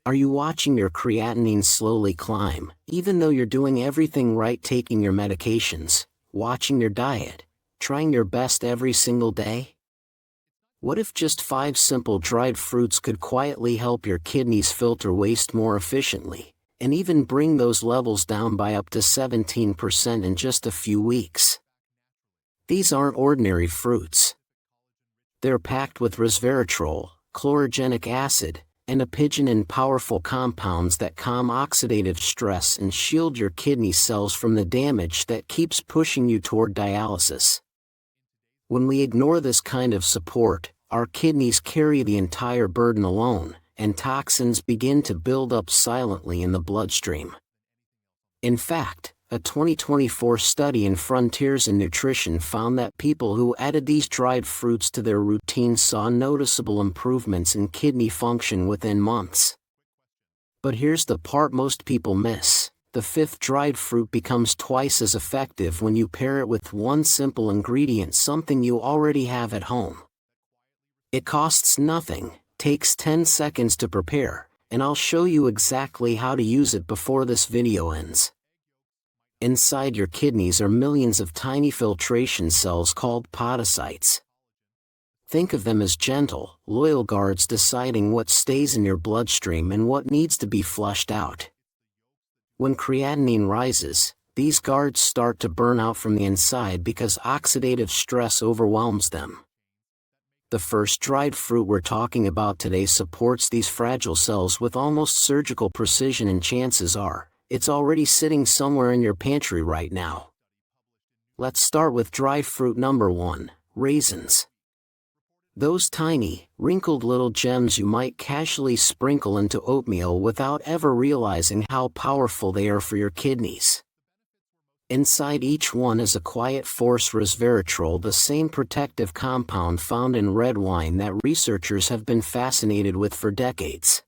Are you watching your creatinine slowly climb, even though you're doing everything right, taking your medications, watching your diet, trying your best every single day? What if just 5 simple dried fruits could quietly help your kidneys filter waste more efficiently, and even bring those levels down by up to 17% in just a few weeks? These aren't ordinary fruits. They're packed with resveratrol, chlorogenic acid, and apigenin, powerful compounds that calm oxidative stress and shield your kidney cells from the damage that keeps pushing you toward dialysis. When we ignore this kind of support, our kidneys carry the entire burden alone, and toxins begin to build up silently in the bloodstream. In fact, a 2024 study in Frontiers in Nutrition found that people who added these dried fruits to their routine saw noticeable improvements in kidney function within months. But here's the part most people miss: the 5th dried fruit becomes twice as effective when you pair it with one simple ingredient, something you already have at home. It costs nothing, takes 10 seconds to prepare, and I'll show you exactly how to use it before this video ends. Inside your kidneys are millions of tiny filtration cells called podocytes. Think of them as gentle, loyal guards deciding what stays in your bloodstream and what needs to be flushed out. When creatinine rises, these guards start to burn out from the inside because oxidative stress overwhelms them. The first dried fruit we're talking about today supports these fragile cells with almost surgical precision, and chances are, it's already sitting somewhere in your pantry right now. Let's start with dry fruit number 1, raisins. Those tiny, wrinkled little gems you might casually sprinkle into oatmeal without ever realizing how powerful they are for your kidneys. Inside each one is a quiet force, resveratrol, the same protective compound found in red wine that researchers have been fascinated with for decades.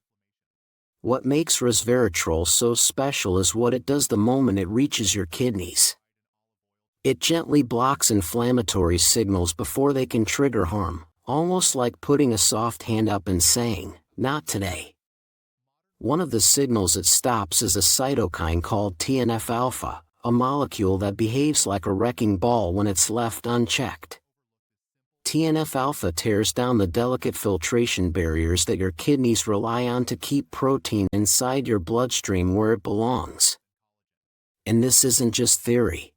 What makes resveratrol so special is what it does the moment it reaches your kidneys. It gently blocks inflammatory signals before they can trigger harm, almost like putting a soft hand up and saying, "Not today." One of the signals it stops is a cytokine called TNF-alpha, a molecule that behaves like a wrecking ball when it's left unchecked. TNF-alpha tears down the delicate filtration barriers that your kidneys rely on to keep protein inside your bloodstream where it belongs. And this isn't just theory.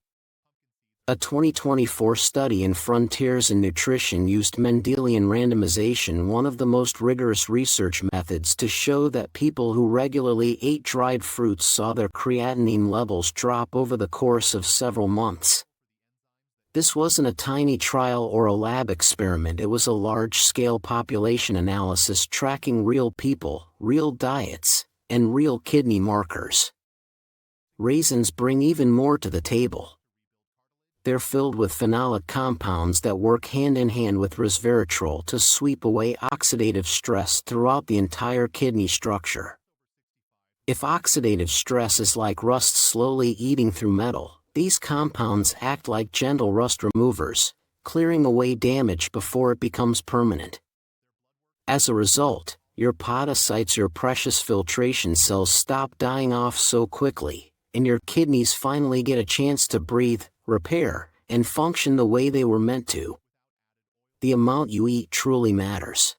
A 2024 study in Frontiers in Nutrition used Mendelian randomization, one of the most rigorous research methods, to show that people who regularly ate dried fruits saw their creatinine levels drop over the course of several months. This wasn't a tiny trial or a lab experiment, it was a large-scale population analysis tracking real people, real diets, and real kidney markers. Raisins bring even more to the table. They're filled with phenolic compounds that work hand-in-hand with resveratrol to sweep away oxidative stress throughout the entire kidney structure. If oxidative stress is like rust slowly eating through metal, these compounds act like gentle rust removers, clearing away damage before it becomes permanent. As a result, your podocytes, your precious filtration cells, stop dying off so quickly, and your kidneys finally get a chance to breathe, repair, and function the way they were meant to. The amount you eat truly matters.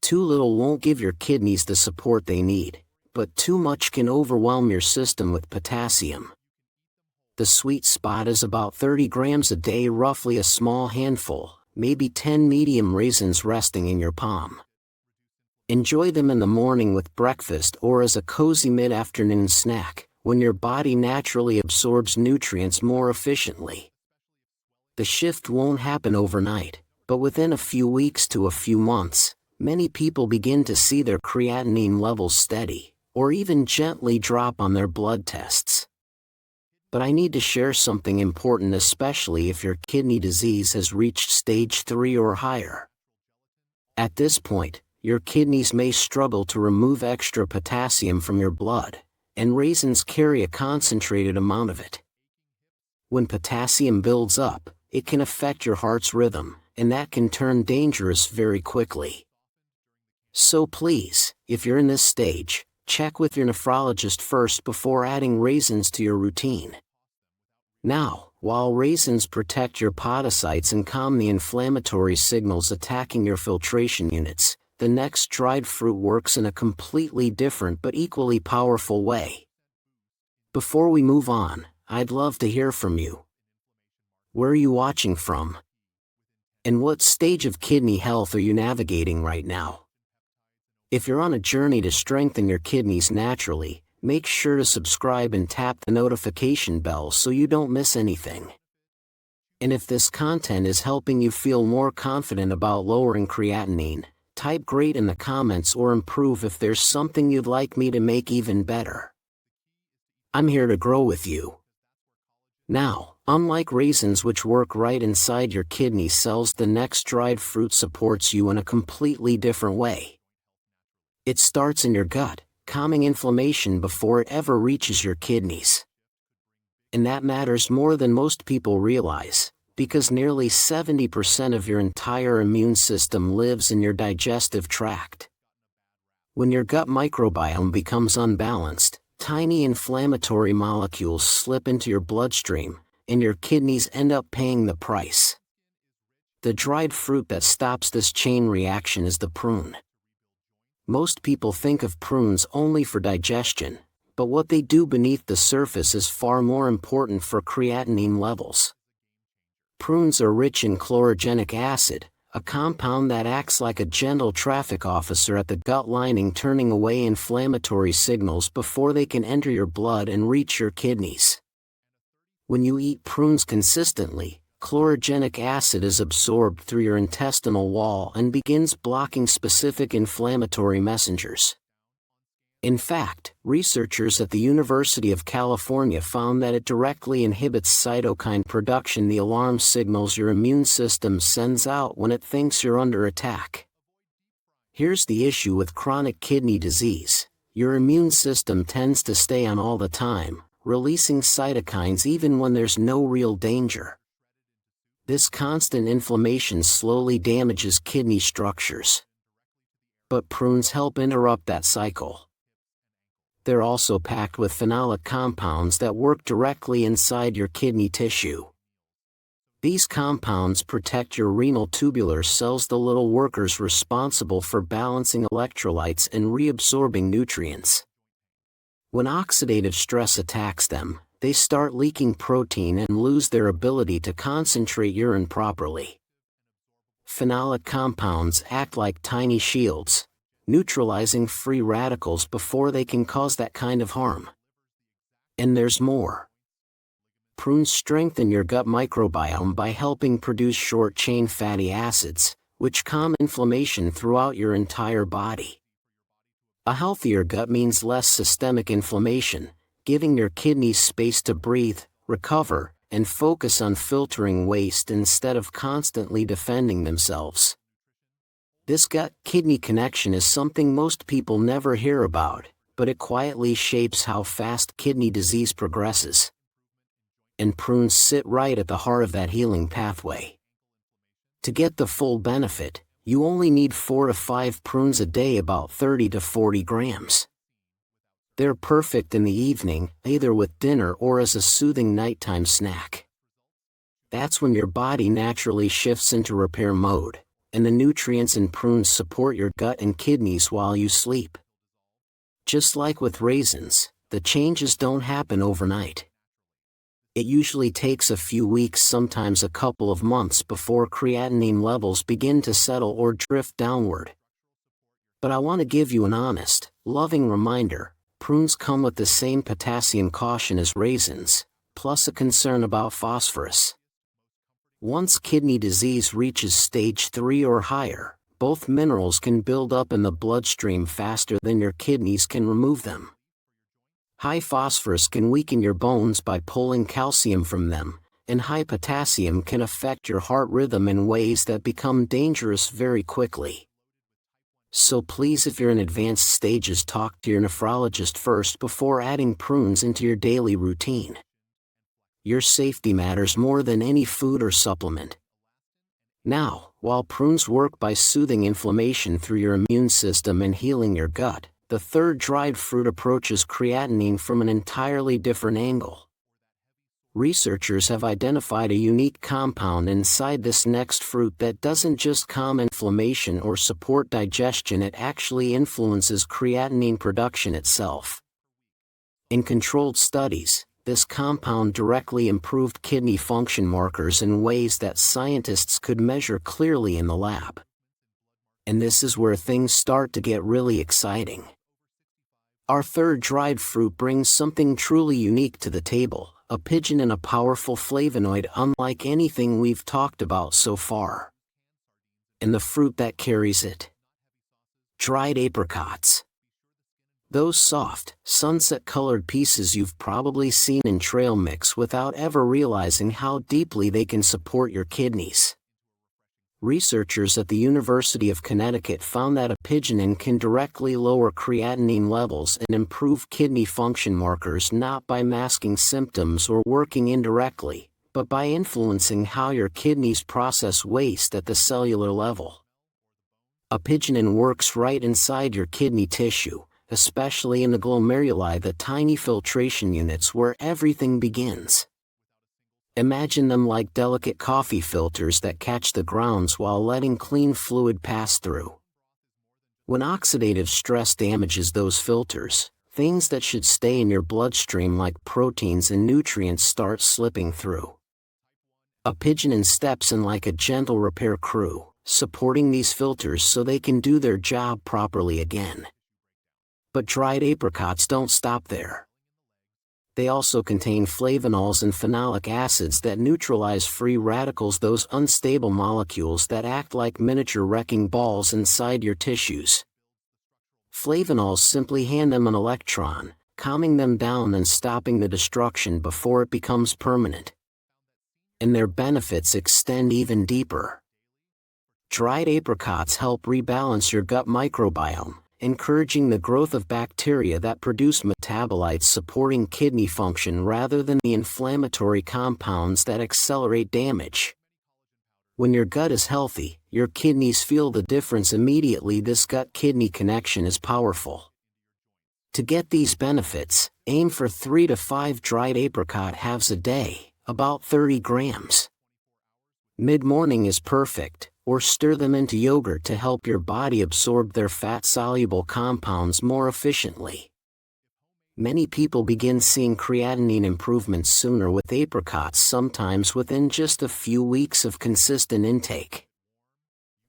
Too little won't give your kidneys the support they need, but too much can overwhelm your system with potassium. The sweet spot is about 30 grams a day, roughly a small handful, maybe 10 medium raisins resting in your palm. Enjoy them in the morning with breakfast or as a cozy mid-afternoon snack, when your body naturally absorbs nutrients more efficiently. The shift won't happen overnight, but within a few weeks to a few months, many people begin to see their creatinine levels steady, or even gently drop on their blood tests. But I need to share something important, especially if your kidney disease has reached stage 3 or higher. At this point, your kidneys may struggle to remove extra potassium from your blood, and raisins carry a concentrated amount of it. When potassium builds up, it can affect your heart's rhythm, and that can turn dangerous very quickly. So please, if you're in this stage, check with your nephrologist first before adding raisins to your routine. Now, while raisins protect your podocytes and calm the inflammatory signals attacking your filtration units, the next dried fruit works in a completely different but equally powerful way. Before we move on, I'd love to hear from you. Where are you watching from? And what stage of kidney health are you navigating right now? If you're on a journey to strengthen your kidneys naturally, make sure to subscribe and tap the notification bell so you don't miss anything. And if this content is helping you feel more confident about lowering creatinine, type great in the comments or improve if there's something you'd like me to make even better. I'm here to grow with you. Now, unlike raisins which work right inside your kidney cells, the next dried fruit supports you in a completely different way. It starts in your gut, calming inflammation before it ever reaches your kidneys. And that matters more than most people realize, because nearly 70% of your entire immune system lives in your digestive tract. When your gut microbiome becomes unbalanced, tiny inflammatory molecules slip into your bloodstream, and your kidneys end up paying the price. The dried fruit that stops this chain reaction is the prune. Most people think of prunes only for digestion, but what they do beneath the surface is far more important for creatinine levels. Prunes are rich in chlorogenic acid, a compound that acts like a gentle traffic officer at the gut lining, turning away inflammatory signals before they can enter your blood and reach your kidneys. When you eat prunes consistently, chlorogenic acid is absorbed through your intestinal wall and begins blocking specific inflammatory messengers. In fact, researchers at the University of California found that it directly inhibits cytokine production, the alarm signals your immune system sends out when it thinks you're under attack. Here's the issue with chronic kidney disease: your immune system tends to stay on all the time, releasing cytokines even when there's no real danger. This constant inflammation slowly damages kidney structures. But prunes help interrupt that cycle. They're also packed with phenolic compounds that work directly inside your kidney tissue. These compounds protect your renal tubular cells, the little workers responsible for balancing electrolytes and reabsorbing nutrients. When oxidative stress attacks them, they start leaking protein and lose their ability to concentrate urine properly. Phenolic compounds act like tiny shields, neutralizing free radicals before they can cause that kind of harm. And there's more. Prunes strengthen your gut microbiome by helping produce short-chain fatty acids, which calm inflammation throughout your entire body. A healthier gut means less systemic inflammation, giving your kidneys space to breathe, recover, and focus on filtering waste instead of constantly defending themselves. This gut-kidney connection is something most people never hear about, but it quietly shapes how fast kidney disease progresses. And prunes sit right at the heart of that healing pathway. To get the full benefit, you only need 4 to 5 prunes a day, about 30 to 40 grams. They're perfect in the evening, either with dinner or as a soothing nighttime snack. That's when your body naturally shifts into repair mode, and the nutrients in prunes support your gut and kidneys while you sleep. Just like with raisins, the changes don't happen overnight. It usually takes a few weeks, sometimes a couple of months, before creatinine levels begin to settle or drift downward. But I want to give you an honest, loving reminder: prunes come with the same potassium caution as raisins, plus a concern about phosphorus. Once kidney disease reaches stage 3 or higher, both minerals can build up in the bloodstream faster than your kidneys can remove them. High phosphorus can weaken your bones by pulling calcium from them, and high potassium can affect your heart rhythm in ways that become dangerous very quickly. So please, if you're in advanced stages, talk to your nephrologist first before adding prunes into your daily routine. Your safety matters more than any food or supplement. Now, while prunes work by soothing inflammation through your immune system and healing your gut, the third dried fruit approaches creatinine from an entirely different angle. Researchers have identified a unique compound inside this next fruit that doesn't just calm inflammation or support digestion, it actually influences creatinine production itself. In controlled studies, this compound directly improved kidney function markers in ways that scientists could measure clearly in the lab. And this is where things start to get really exciting. Our third dried fruit brings something truly unique to the table, apigenin, a powerful flavonoid unlike anything we've talked about so far. And the fruit that carries it? Dried apricots. Those soft, sunset-colored pieces you've probably seen in trail mix without ever realizing how deeply they can support your kidneys. Researchers at the University of Connecticut found that apigenin can directly lower creatinine levels and improve kidney function markers not by masking symptoms or working indirectly, but by influencing how your kidneys process waste at the cellular level. Apigenin works right inside your kidney tissue, especially in the glomeruli, the tiny filtration units where everything begins. Imagine them like delicate coffee filters that catch the grounds while letting clean fluid pass through. When oxidative stress damages those filters, things that should stay in your bloodstream like proteins and nutrients start slipping through. Apigenin steps in like a gentle repair crew, supporting these filters so they can do their job properly again. But dried apricots don't stop there. They also contain flavonols and phenolic acids that neutralize free radicals, those unstable molecules that act like miniature wrecking balls inside your tissues. Flavonols simply hand them an electron, calming them down and stopping the destruction before it becomes permanent. And their benefits extend even deeper. Dried apricots help rebalance your gut microbiome, encouraging the growth of bacteria that produce metabolites supporting kidney function rather than the inflammatory compounds that accelerate damage. When your gut is healthy, your kidneys feel the difference immediately. This gut-kidney connection is powerful. To get these benefits, aim for 3 to 5 dried apricot halves a day, about 30 grams. Mid-morning is perfect, or stir them into yogurt to help your body absorb their fat-soluble compounds more efficiently. Many people begin seeing creatinine improvements sooner with apricots, sometimes within just a few weeks of consistent intake.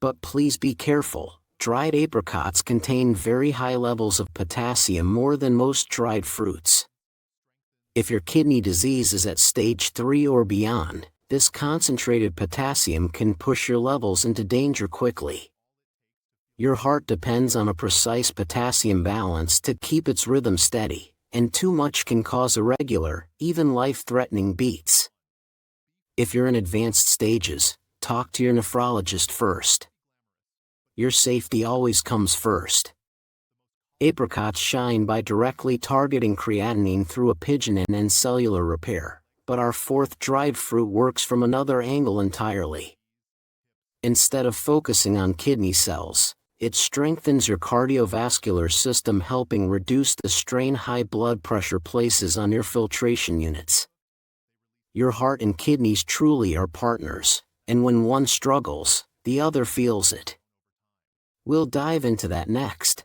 But please be careful, dried apricots contain very high levels of potassium, more than most dried fruits. If your kidney disease is at stage 3 or beyond, this concentrated potassium can push your levels into danger quickly. Your heart depends on a precise potassium balance to keep its rhythm steady, and too much can cause irregular, even life-threatening beats. If you're in advanced stages, talk to your nephrologist first. Your safety always comes first. Apricots shine by directly targeting creatinine through apigenin and cellular repair. But our fourth dried fruit works from another angle entirely. Instead of focusing on kidney cells, it strengthens your cardiovascular system, helping reduce the strain high blood pressure places on your filtration units. Your heart and kidneys truly are partners, and when one struggles, the other feels it. We'll dive into that next.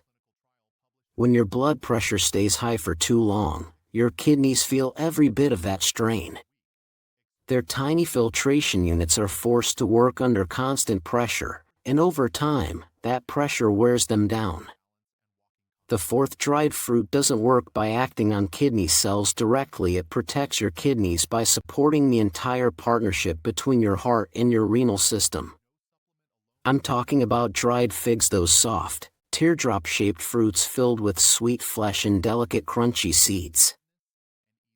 When your blood pressure stays high for too long, your kidneys feel every bit of that strain. Their tiny filtration units are forced to work under constant pressure, and over time, that pressure wears them down. The fourth dried fruit doesn't work by acting on kidney cells directly, it protects your kidneys by supporting the entire partnership between your heart and your renal system. I'm talking about dried figs, those soft, teardrop-shaped fruits filled with sweet flesh and delicate crunchy seeds.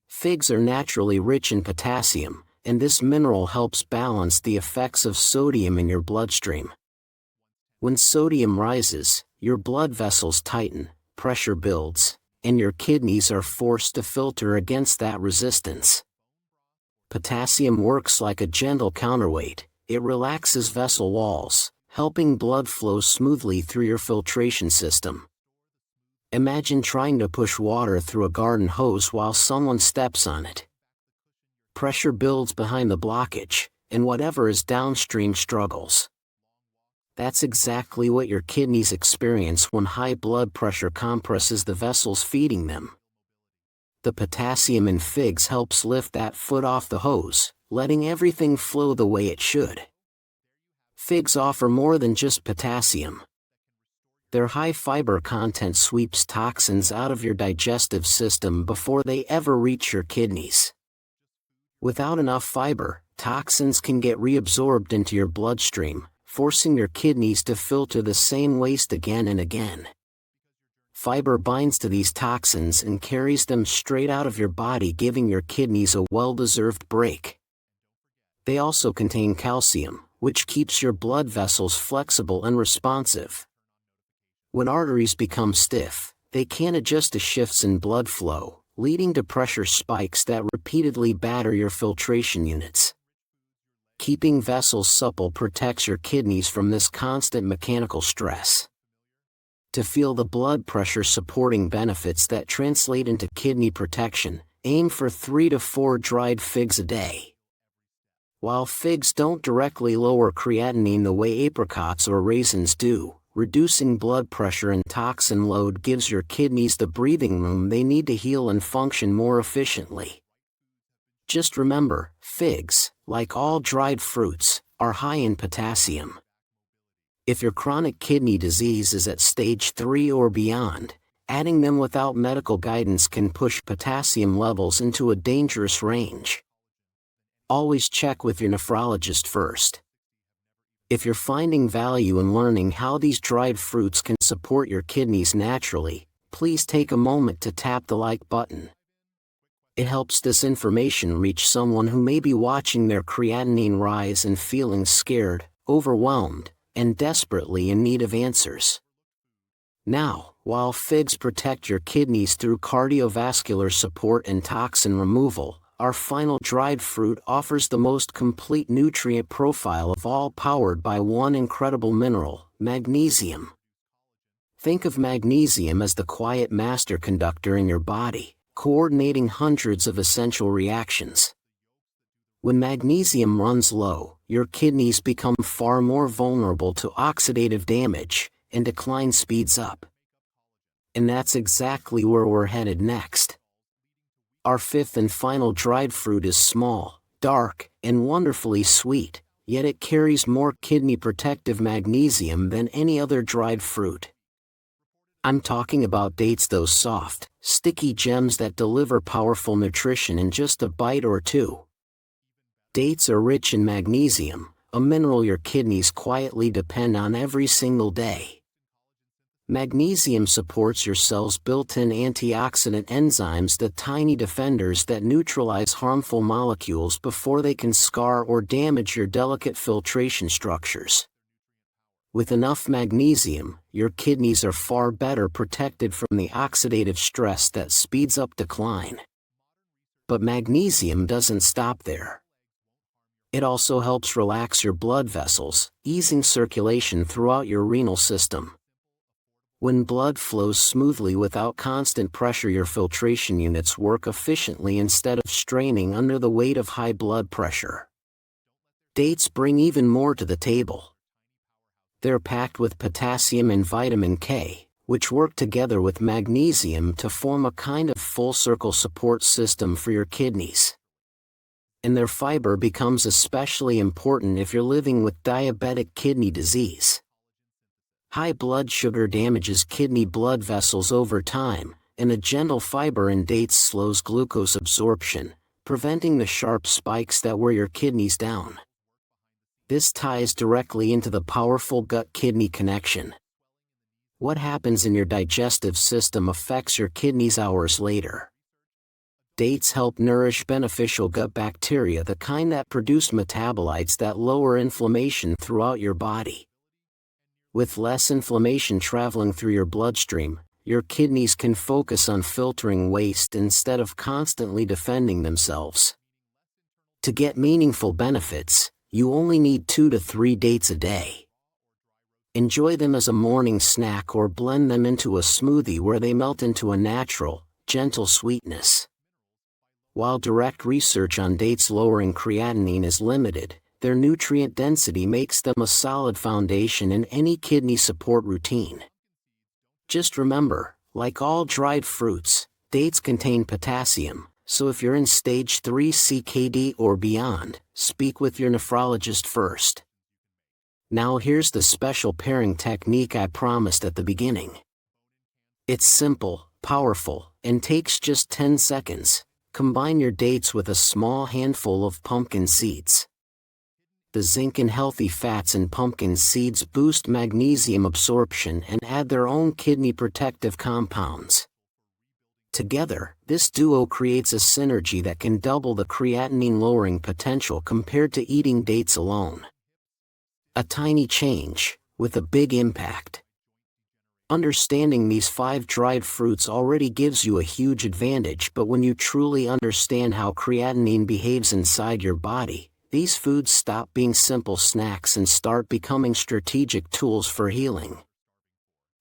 Figs are naturally rich in potassium, and this mineral helps balance the effects of sodium in your bloodstream. When sodium rises, your blood vessels tighten, pressure builds, and your kidneys are forced to filter against that resistance. Potassium works like a gentle counterweight, it relaxes vessel walls, helping blood flow smoothly through your filtration system. Imagine trying to push water through a garden hose while someone steps on it. Pressure builds behind the blockage, and whatever is downstream struggles. That's exactly what your kidneys experience when high blood pressure compresses the vessels feeding them. The potassium in figs helps lift that foot off the hose, letting everything flow the way it should. Figs offer more than just potassium. Their high fiber content sweeps toxins out of your digestive system before they ever reach your kidneys. Without enough fiber, toxins can get reabsorbed into your bloodstream, forcing your kidneys to filter the same waste again and again. Fiber binds to these toxins and carries them straight out of your body, giving your kidneys a well-deserved break. They also contain calcium, which keeps your blood vessels flexible and responsive. When arteries become stiff, they can't adjust to shifts in blood flow, leading to pressure spikes that repeatedly batter your filtration units. Keeping vessels supple protects your kidneys from this constant mechanical stress. To feel the blood pressure supporting benefits that translate into kidney protection, aim for 3 to 4 dried figs a day. While figs don't directly lower creatinine the way apricots or raisins do, reducing blood pressure and toxin load gives your kidneys the breathing room they need to heal and function more efficiently. Just remember, figs, like all dried fruits, are high in potassium. If your chronic kidney disease is at stage 3 or beyond, adding them without medical guidance can push potassium levels into a dangerous range. Always check with your nephrologist first. If you're finding value in learning how these dried fruits can support your kidneys naturally, please take a moment to tap the like button. It helps this information reach someone who may be watching their creatinine rise and feeling scared, overwhelmed, and desperately in need of answers. Now, while figs protect your kidneys through cardiovascular support and toxin removal, our final dried fruit offers the most complete nutrient profile of all, powered by one incredible mineral, magnesium. Think of magnesium as the quiet master conductor in your body, coordinating hundreds of essential reactions. When magnesium runs low, your kidneys become far more vulnerable to oxidative damage, and decline speeds up. And that's exactly where we're headed next. Our fifth and final dried fruit is small, dark, and wonderfully sweet, yet it carries more kidney protective magnesium than any other dried fruit. I'm talking about dates, those soft, sticky gems that deliver powerful nutrition in just a bite or two. Dates are rich in magnesium, a mineral your kidneys quietly depend on every single day. Magnesium supports your cells' built-in antioxidant enzymes, the tiny defenders that neutralize harmful molecules before they can scar or damage your delicate filtration structures. With enough magnesium, your kidneys are far better protected from the oxidative stress that speeds up decline. But magnesium doesn't stop there. It also helps relax your blood vessels, easing circulation throughout your renal system. When blood flows smoothly without constant pressure, your filtration units work efficiently instead of straining under the weight of high blood pressure. Dates bring even more to the table. They're packed with potassium and vitamin K, which work together with magnesium to form a kind of full-circle support system for your kidneys. And their fiber becomes especially important if you're living with diabetic kidney disease. High blood sugar damages kidney blood vessels over time, and a gentle fiber in dates slows glucose absorption, preventing the sharp spikes that wear your kidneys down. This ties directly into the powerful gut-kidney connection. What happens in your digestive system affects your kidneys hours later. Dates help nourish beneficial gut bacteria, the kind that produce metabolites that lower inflammation throughout your body. With less inflammation traveling through your bloodstream, your kidneys can focus on filtering waste instead of constantly defending themselves. To get meaningful benefits, You only need 2 to 3 dates a day. Enjoy them as a morning snack or blend them into a smoothie where they melt into a natural, gentle sweetness. While direct research on dates lowering creatinine is limited, their nutrient density makes them a solid foundation in any kidney support routine. Just remember, like all dried fruits, dates contain potassium, so if you're in stage 3 CKD or beyond, speak with your nephrologist first. Now here's the special pairing technique I promised at the beginning. It's simple, powerful, and takes just 10 seconds. Combine your dates with a small handful of pumpkin seeds. The zinc and healthy fats in pumpkin seeds boost magnesium absorption and add their own kidney protective compounds. Together, this duo creates a synergy that can double the creatinine-lowering potential compared to eating dates alone. A tiny change, with a big impact. Understanding these 5 dried fruits already gives you a huge advantage, but when you truly understand how creatinine behaves inside your body, these foods stop being simple snacks and start becoming strategic tools for healing.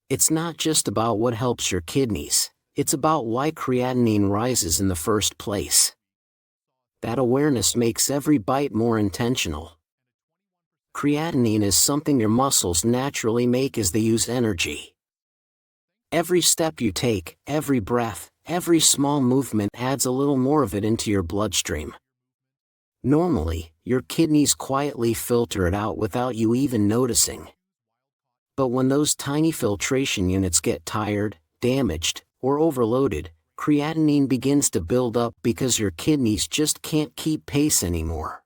It's not just about what helps your kidneys, it's about why creatinine rises in the first place. That awareness makes every bite more intentional. Creatinine is something your muscles naturally make as they use energy. Every step you take, every breath, every small movement adds a little more of it into your bloodstream. Normally, your kidneys quietly filter it out without you even noticing. But when those tiny filtration units get tired, damaged, or overloaded, creatinine begins to build up because your kidneys just can't keep pace anymore.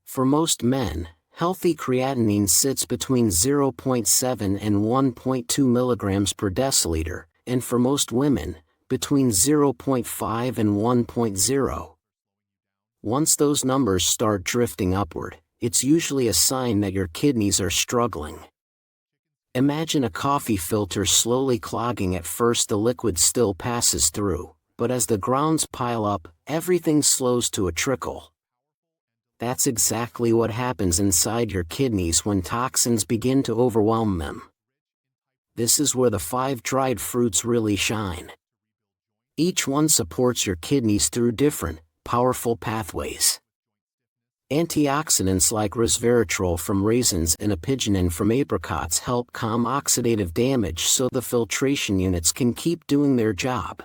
For most men, healthy creatinine sits between 0.7 and 1.2 milligrams per deciliter, and for most women, between 0.5 and 1.0. Once those numbers start drifting upward, it's usually a sign that your kidneys are struggling. Imagine a coffee filter slowly clogging. At first the liquid still passes through, but as the grounds pile up, everything slows to a trickle. That's exactly what happens inside your kidneys when toxins begin to overwhelm them. This is where the 5 dried fruits really shine. Each one supports your kidneys through different, powerful pathways. Antioxidants like resveratrol from raisins and apigenin from apricots help calm oxidative damage so the filtration units can keep doing their job.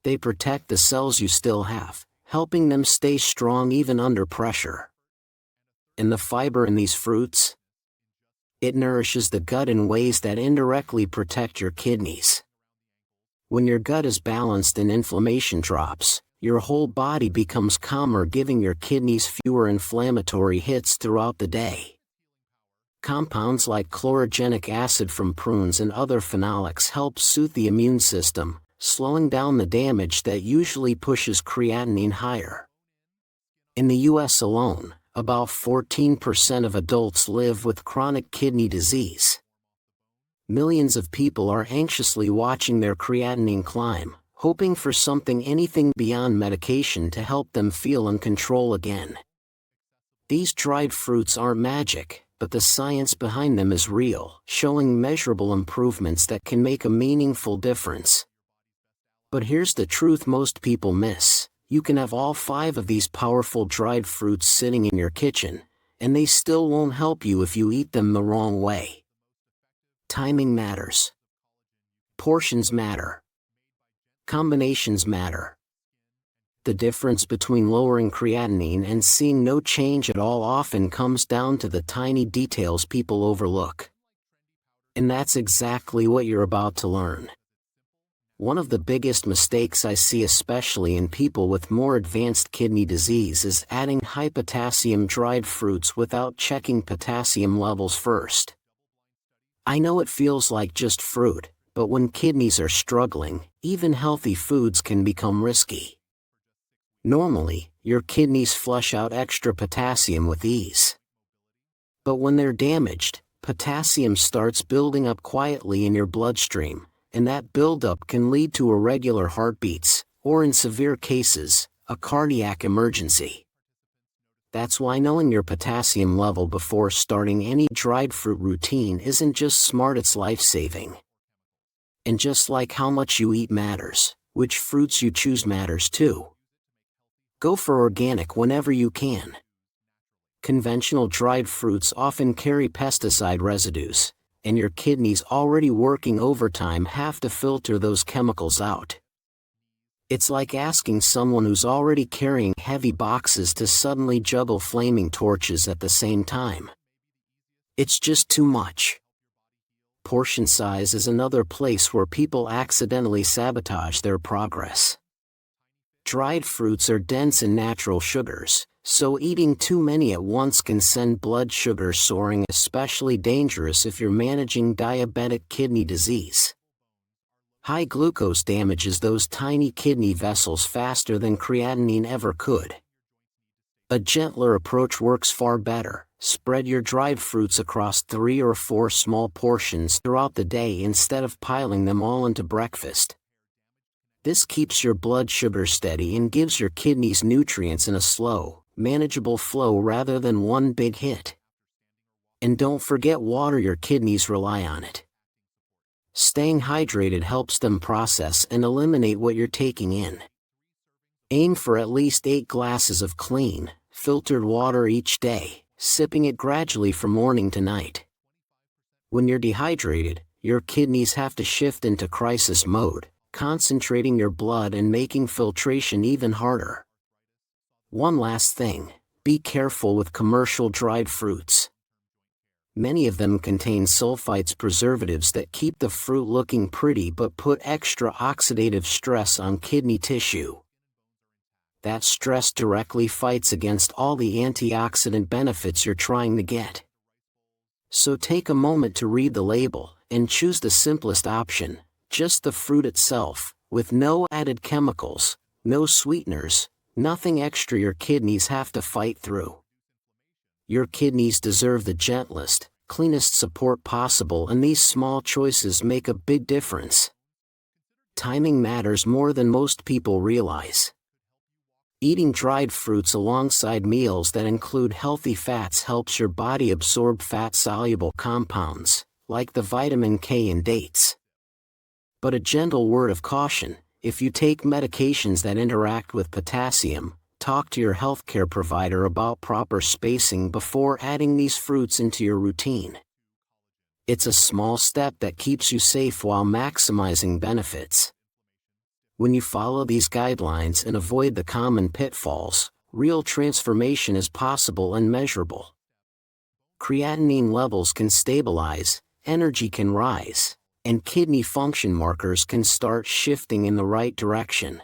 They protect the cells you still have, helping them stay strong even under pressure. And the fiber in these fruits? It nourishes the gut in ways that indirectly protect your kidneys. When your gut is balanced and inflammation drops, your whole body becomes calmer, giving your kidneys fewer inflammatory hits throughout the day. Compounds like chlorogenic acid from prunes and other phenolics help soothe the immune system, slowing down the damage that usually pushes creatinine higher. In the US alone, about 14% of adults live with chronic kidney disease. Millions of people are anxiously watching their creatinine climb, hoping for anything beyond medication to help them feel in control again. These dried fruits aren't magic, but the science behind them is real, showing measurable improvements that can make a meaningful difference. But here's the truth most people miss: you can have all 5 of these powerful dried fruits sitting in your kitchen, and they still won't help you if you eat them the wrong way. Timing matters. Portions matter. Combinations matter. The difference between lowering creatinine and seeing no change at all often comes down to the tiny details people overlook. And that's exactly what you're about to learn. One of the biggest mistakes I see, especially in people with more advanced kidney disease, is adding high-potassium dried fruits without checking potassium levels first. I know it feels like just fruit, but when kidneys are struggling, even healthy foods can become risky. Normally, your kidneys flush out extra potassium with ease. But when they're damaged, potassium starts building up quietly in your bloodstream, and that buildup can lead to irregular heartbeats, or in severe cases, a cardiac emergency. That's why knowing your potassium level before starting any dried fruit routine isn't just smart, it's life-saving. And just like how much you eat matters, which fruits you choose matters too. Go for organic whenever you can. Conventional dried fruits often carry pesticide residues, and your kidneys already working overtime have to filter those chemicals out. It's like asking someone who's already carrying heavy boxes to suddenly juggle flaming torches at the same time. It's just too much. Portion size is another place where people accidentally sabotage their progress. Dried fruits are dense in natural sugars, so eating too many at once can send blood sugar soaring, especially dangerous if you're managing diabetic kidney disease. High glucose damages those tiny kidney vessels faster than creatinine ever could. A gentler approach works far better. Spread your dried fruits across 3 or 4 small portions throughout the day instead of piling them all into breakfast. This keeps your blood sugar steady and gives your kidneys nutrients in a slow, manageable flow rather than one big hit. And don't forget water, your kidneys rely on it. Staying hydrated helps them process and eliminate what you're taking in. Aim for at least 8 glasses of clean, filtered water each day, sipping it gradually from morning to night. When you're dehydrated, your kidneys have to shift into crisis mode, concentrating your blood and making filtration even harder. One last thing, be careful with commercial dried fruits. Many of them contain sulfites, preservatives that keep the fruit looking pretty but put extra oxidative stress on kidney tissue. That stress directly fights against all the antioxidant benefits you're trying to get. So take a moment to read the label and choose the simplest option, just the fruit itself, with no added chemicals, no sweeteners, nothing extra your kidneys have to fight through. Your kidneys deserve the gentlest, cleanest support possible, and these small choices make a big difference. Timing matters more than most people realize. Eating dried fruits alongside meals that include healthy fats helps your body absorb fat-soluble compounds, like the vitamin K in dates. But a gentle word of caution: if you take medications that interact with potassium, talk to your healthcare provider about proper spacing before adding these fruits into your routine. It's a small step that keeps you safe while maximizing benefits. When you follow these guidelines and avoid the common pitfalls, real transformation is possible and measurable. Creatinine levels can stabilize, energy can rise, and kidney function markers can start shifting in the right direction.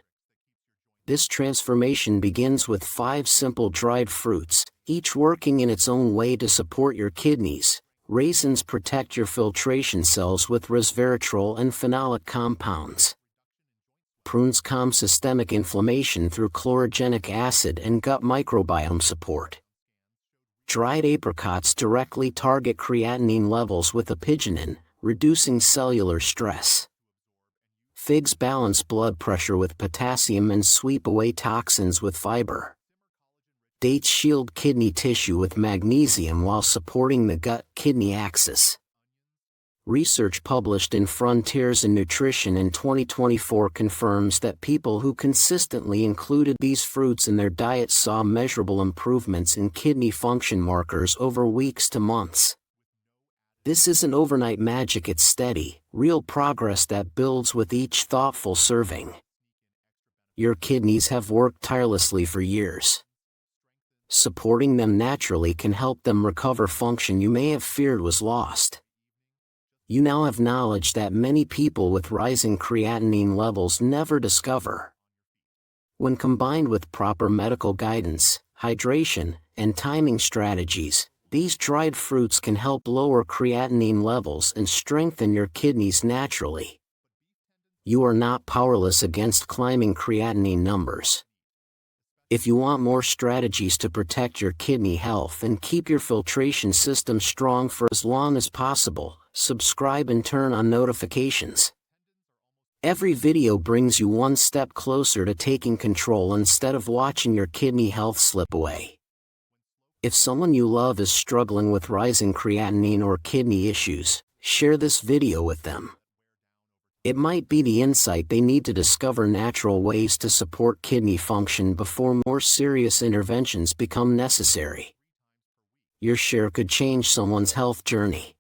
This transformation begins with 5 simple dried fruits, each working in its own way to support your kidneys. Raisins protect your filtration cells with resveratrol and phenolic compounds. Prunes calm systemic inflammation through chlorogenic acid and gut microbiome support. Dried apricots directly target creatinine levels with apigenin, reducing cellular stress. Figs balance blood pressure with potassium and sweep away toxins with fiber. Dates shield kidney tissue with magnesium while supporting the gut-kidney axis. Research published in Frontiers in Nutrition in 2024 confirms that people who consistently included these fruits in their diet saw measurable improvements in kidney function markers over weeks to months. This isn't overnight magic, it's steady, real progress that builds with each thoughtful serving. Your kidneys have worked tirelessly for years. Supporting them naturally can help them recover function you may have feared was lost. You now have knowledge that many people with rising creatinine levels never discover. When combined with proper medical guidance, hydration, and timing strategies, these dried fruits can help lower creatinine levels and strengthen your kidneys naturally. You are not powerless against climbing creatinine numbers. If you want more strategies to protect your kidney health and keep your filtration system strong for as long as possible, subscribe and turn on notifications. Every video brings you one step closer to taking control instead of watching your kidney health slip away. If someone you love is struggling with rising creatinine or kidney issues, share this video with them. It might be the insight they need to discover natural ways to support kidney function before more serious interventions become necessary. Your share could change someone's health journey.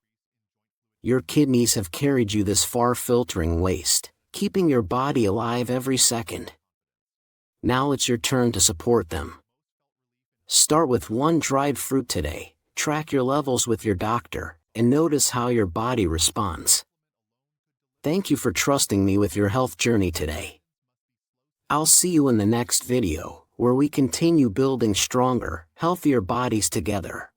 Your kidneys have carried you this far, filtering waste, keeping your body alive every second. Now it's your turn to support them. Start with one dried fruit today, track your levels with your doctor, and notice how your body responds. Thank you for trusting me with your health journey today. I'll see you in the next video, where we continue building stronger, healthier bodies together.